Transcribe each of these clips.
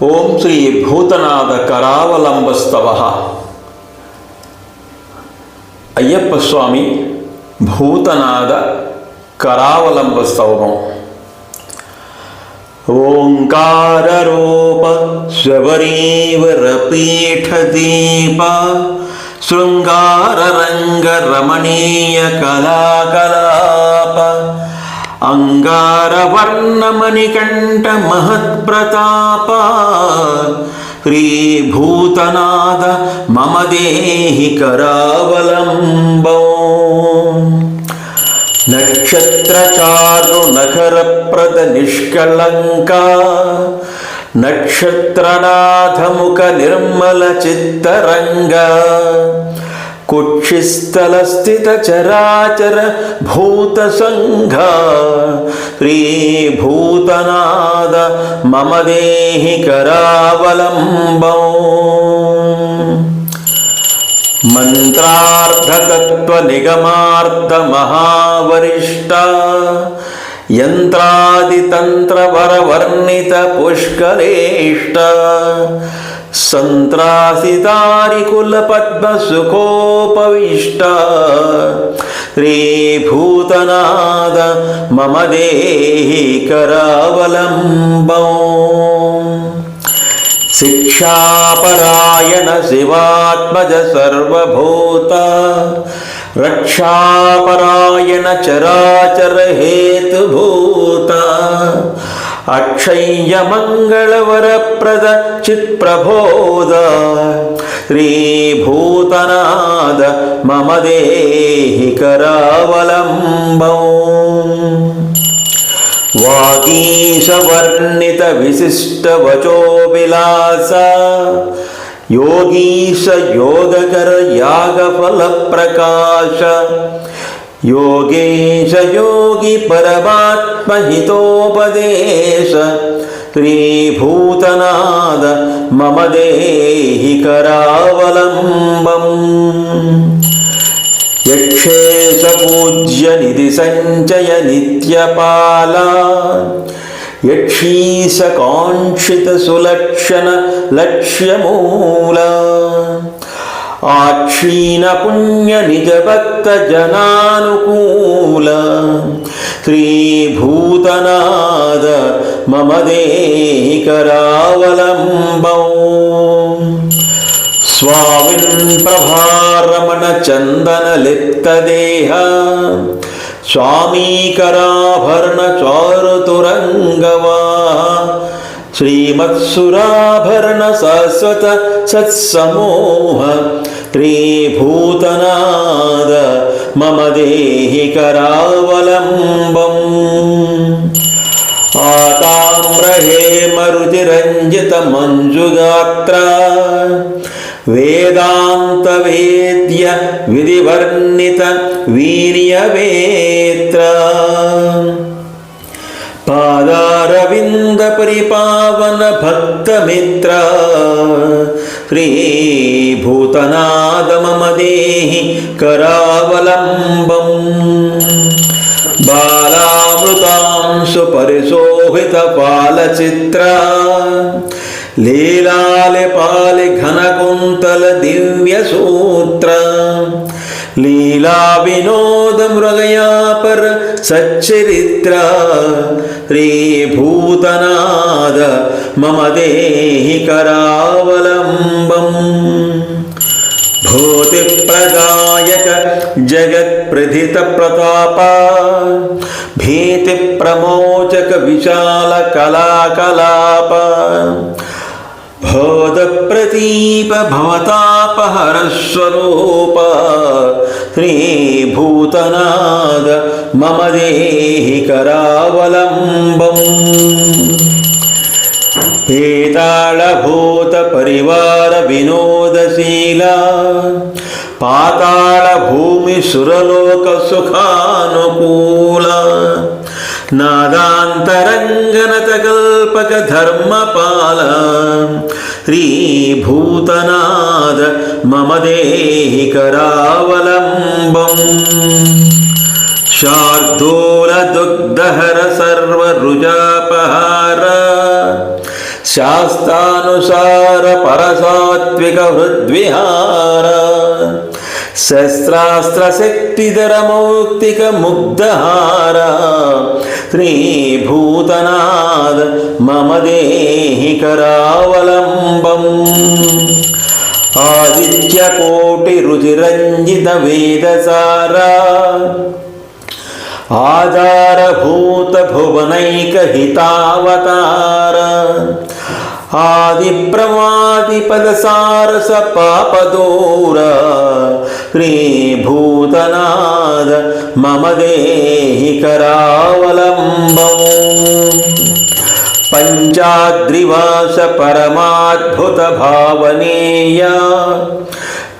ఓం శ్రీ భూతనాథ కరావలంబస్తవః. అయ్యప్ప స్వామి భూతనాథ కరావలంబస్తవం. ఓంకారరూప శబరీవర పీఠదీప శృంగారరంగ రమణీయ కళాకలాప అంగారవర్ణమణికంఠ మహత్ప్రతాప శ్రీభూతనాథ మమ దేహి కరావలంబం. నక్షత్రచారు నఖరప్రద నిష్కళంక నక్షత్రనాథముఖ నిర్మల చిత్తరంగ కుక్షిస్థల స్థిత చరాచర భూత సంఘ శ్రీభూతనాథ మమ దేహి కరావలంబం. మంత్రార్థతత్వ నిగమార్థ మహావరిష్ట యంత్రాదితంత్రవరవర్ణిత పుష్కరేష్ట సంత్రాసితారికుల పద్మ సుఖోపవిష్ట శ్రీభూతనాథ మమ దేహి కరావలంబం. శిక్షాపరాయణ శివాత్మజ సర్వభూత రక్షాపరాయణ చరాచర హేతుభూత అక్షయ్య మంగళవరప్రద చిత్ప్రబోధ శ్రీభూతనాథ మమ దేహి కరావలంబం. వాగీశవర్ణిత విశిష్ట వచో విలాస యోగీశ యోగకర యాగఫల ప్రకాశ యోగేశ యోగి పరమాత్మ హితోపదేశ శ్రీభూతనాథ మమ దేహి కరావలంబం. యక్షేశ పూజ్య నిధి సంచయ నిత్యపాల యక్షీశ కాంక్షిత సులక్షణ లక్ష్యమూల ఆక్షీణ పుణ్య నిజ భక్త జనానుకూల శ్రీభూతనాథ మమ దేహి కరావలంబం. స్వామిన్ ప్రభారమణ చందన లిప్త దేహ స్వామీకరాభరణ చారుతురంగవా శ్రీమత్సురాభరణ శాశ్వత సత్సమూహ శ్రీభూతనాథ మమ దేహి కరావలంబం. ఆతామ్రహేమరుచిరంజిత మంజుగాత్ర వేదాంత వేద్య విధివర్ణిత వీర్యవేత్ర పాదారవింద పరిపావన భక్తమిత్ర శ్రీభూతనాథ మమ దేహి కరావలంబం. బాలామృతాంశు పరిశోభిత పాలచిత్ర లీలాలి పాలి ఘనకుంతల దివ్య సూత్ర లీలా వినోద మృగయాపర సచ్చరిత్ర శ్రీభూతనాథ మమ దేహి కరావలంబం. భూతి ప్రదాయక జగత్ ప్రథిత ప్రతాప భీతి ప్రమోచక విశాల కళాకలాప భోద ప్రతీప భవతాపహర స్వరూప శ్రీభూతనాథ మమ దేహి కరావలంబం. పేతాళభూత పరివార వినోదశీల పాతాళ భూమి సురలోక సుఖానుకూల నాదాంతరంగనత కల్పక ధర్మపాల శ్రీభూతనాథ మమ దేహి కరావలంబం. శార్దూల దుగ్ధహర సర్వ రుజాపహార శాస్త్రానుసార పరసాత్విక హృద్విహార శస్త్రాస్త్ర శక్తిధర మౌక్తిక ముగ్ధహార శ్రీభూతనాథ మమ దేహి కరావలంబం ఆదిత్యకోటి రుచిరంజిత వేదసార ఆధారభూత భువనైక హితావతార ఆది ప్రమాది పద సారస పాపదూర శ్రీభూతనాథ మమ దేహి కరావలంబం పంచాద్రివాస పరమాద్భుత భావనేయ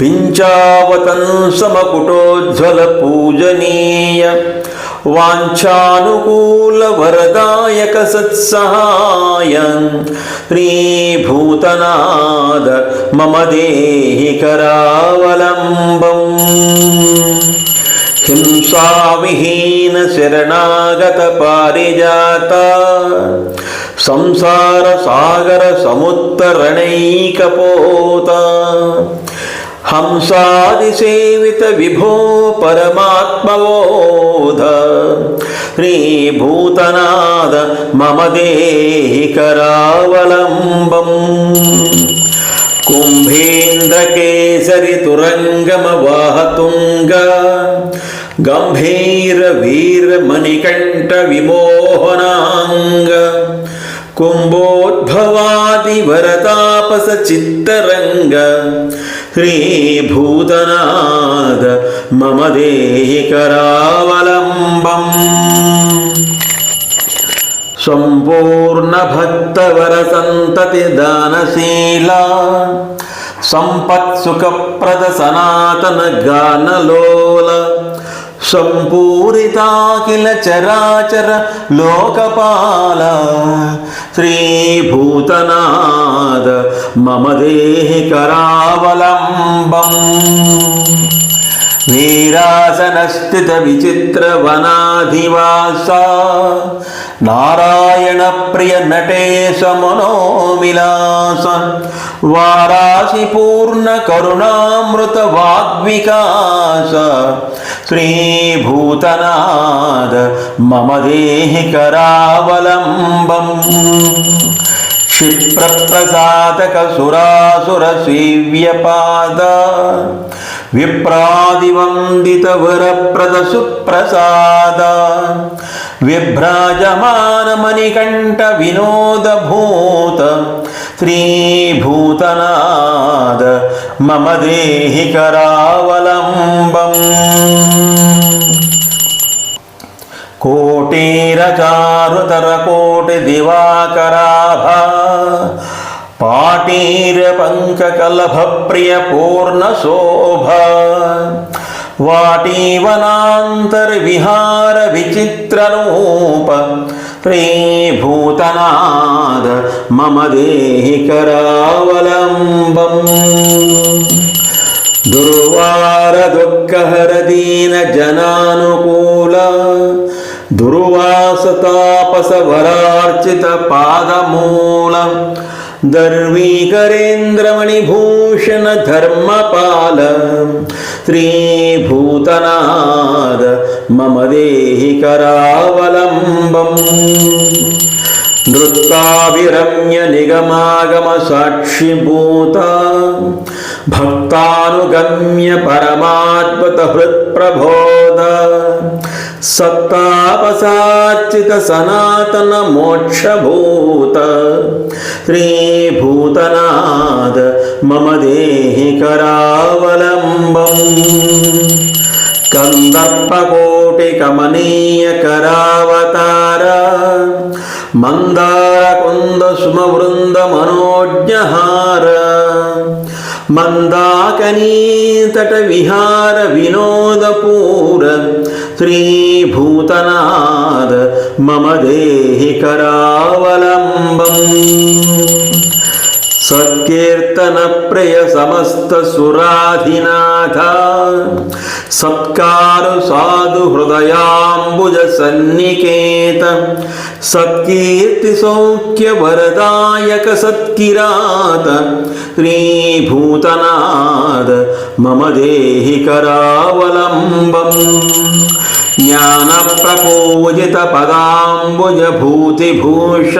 పించావతన్ సమకుటోజ్వల పూజనీయ వాంఛానుకూల వరదాయక సత్సహాయ శ్రీభూతనాథ మమ దేహి కరావలంబం హింసావిహీన శరణాగత పారిజాత సంసార సాగర సముత్తరణైకపోత హంసాదిసేవిత విభో పరమాత్మవోధ శ్రీభూతనాథ మమ దేహి కరావలంబం కుంభేంద్రకేసరి తురంగమ వాహతుంగ గంభీర వీర మణికంఠ విమోహనాంగ కుంభోద్భవాది వరతాపస చిత్తరంగ శ్రీభూతనాథ మమ దేహి కరావలంబం సంపూర్ణ భక్తవర సంతతి దానశీల సంపత్ సుఖప్రద సనాతన గానలోల సంపూరితాఖిల చరాచర లోకపాల శ్రీభూతనాథ మమ దేహి కరావలంబం వీరాసనస్థిత విచిత్ర వనాధివాస నారాయణ ప్రియ నటేశ మనోవిలాస వారాసి పూర్ణ కరుణామృత వాగ్వికాస శ్రీభూతనాథ మమ దేహి కరావలంబం క్షిప్రప్రసాదక సురాసుర సేవ్యపాద విప్రాదివందిత వరప్రద సుప్రసాద విభ్రాజమాన మణికంఠ వినోదభూత శ్రీభూతనాథ మమ దేహి కరావలంబం కోటిరచారుతర కోటి దివాకరాభ పాటీర పంకకలభ ప్రియ పూర్ణ శోభ వాటీవనాంతర్ విహార విచిత్ర రూప శ్రీభూతనాథ మమ దేహి కరావలంబం దుర్వార దుఃఖహర దీన జనానుకూల దుర్వాస తాపస వరార్చిత పాదమూల దర్వీకరేంద్రమణిభూషణ ధర్మపాల శ్రీభూతనాథ మమ దేహి కరావలంబం నృత్తావిరమ్య నిగమాగమ సాక్షిభూత భక్తానుగమ్య పరమాద్భుత హృత్ప్రబోధ సత్తాపసార్చిత సనాతన మోక్షభూత శ్రీభూతనాథ మమ దేహి కరావలంబం కందర్పకోటి కమనీయ కరావతార మందార కుంద సుమవృంద మనోజ్ఞహార మందాకనీతట విహార వినోదపూర శ్రీభూతనాథ మమ దేహి కరావలంబం సత్కీర్తన ప్రియ సమస్త సురాధినాథ సత్కారు సాధు హృదయాంబుజ సన్నికేత సత్కీర్తి సౌఖ్య వరదాయక సత్కిరాత శ్రీభూతనాథ మమ దేహి కరావలంబం జ్ఞాన ప్రపూజిత పదాంబుజ భూతిభూష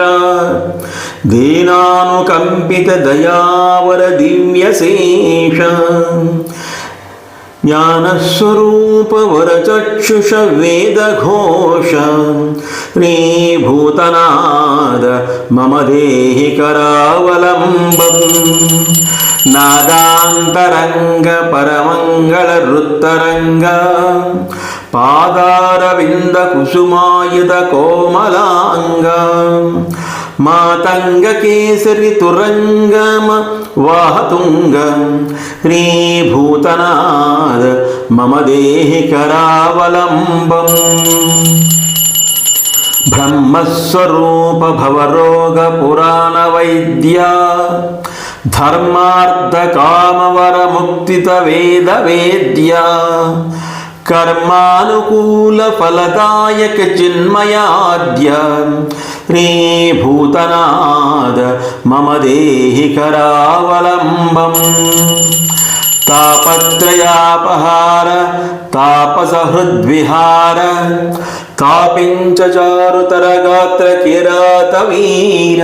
దీనానుకంపిత దయావర దివ్యశేష జ్ఞానస్వరూప వరచక్షుష వేదఘోష శ్రీభూతనాథ మమ దేహి కరావలంబం నాదాంతరంగ పరమంగళ వృత్తరంగ పాదారవింద కుసుమాయుధ కోమలాంగ మాతంగ కేసరి తురంగమ వాహతుంగ శ్రీభూతనాథ మమ దేహి కరావలంబం బ్రహ్మస్వరూప భవరోగ పురాణ వైద్య ధర్మార్థ కామవర ముక్తిత వేద వేద్య కర్మానుకూల ఫలదాయక చిన్మయాద్య శ్రీభూతనాథ మమ దేహి కరావలంబం తాపత్రయాపహార తాపస హృద్విహార తాపించ చారుతర గాత్ర కిరాత వీర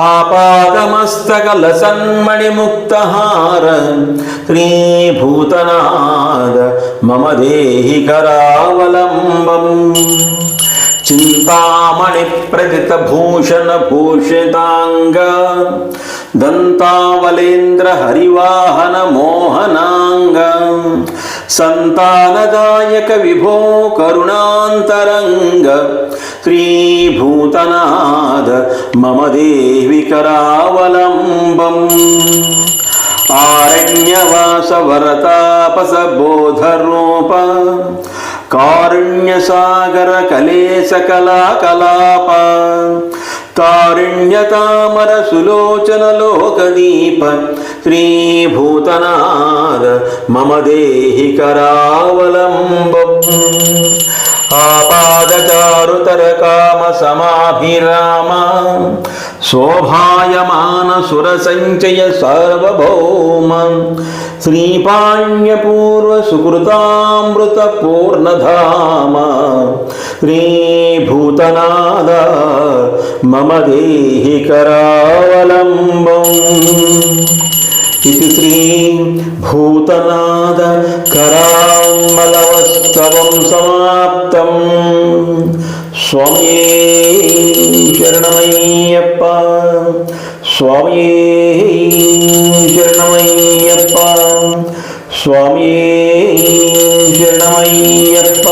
ఆపాదమస్తక లసన్మణి ముక్తహార శ్రీభూతనాథ మమ దేహి కరావలంబం చింతామణి ప్రదిత భూషణ భూషితాంగ దంతావలేంద్ర హరివాహన మోహనాంగ సంతానదాయక విభో కరుణాంతరంగ శ్రీభూతనాథ మమ దేవి కరావలంబం ఆరణ్యవాస వరతాపస బోధరూప కారుణ్యసాగర కలేశ కళాకలాప తారుణ్యతామర సులోచన లోకదీప శ్రీభూతనాథ మమ దేహి కరావలంబం ఆపాదచారుతర కామ సమాభిరామ శోభాయమాన సుర సంచయ సార్వభౌమ శ్రీపాణ్యపూర్వ సుకృతామృత పూర్ణధామ శ్రీభూతనాథ మమ దేహి కరావలంబం ఇది శ్రీ భూతనాథ కరామలవస్తవం సమాప్తం స్వామియే శరణమయ్యప్ప స్వామియే శరణమయ్యప్ప స్వామియే శరణమయ్యప్ప.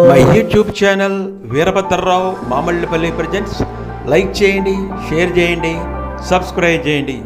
My YouTube channel Veerabhadrarao Mamallapalli presents. Like చేయండి, షేర్ చేయండి, సబ్స్క్రైబ్ చేయండి.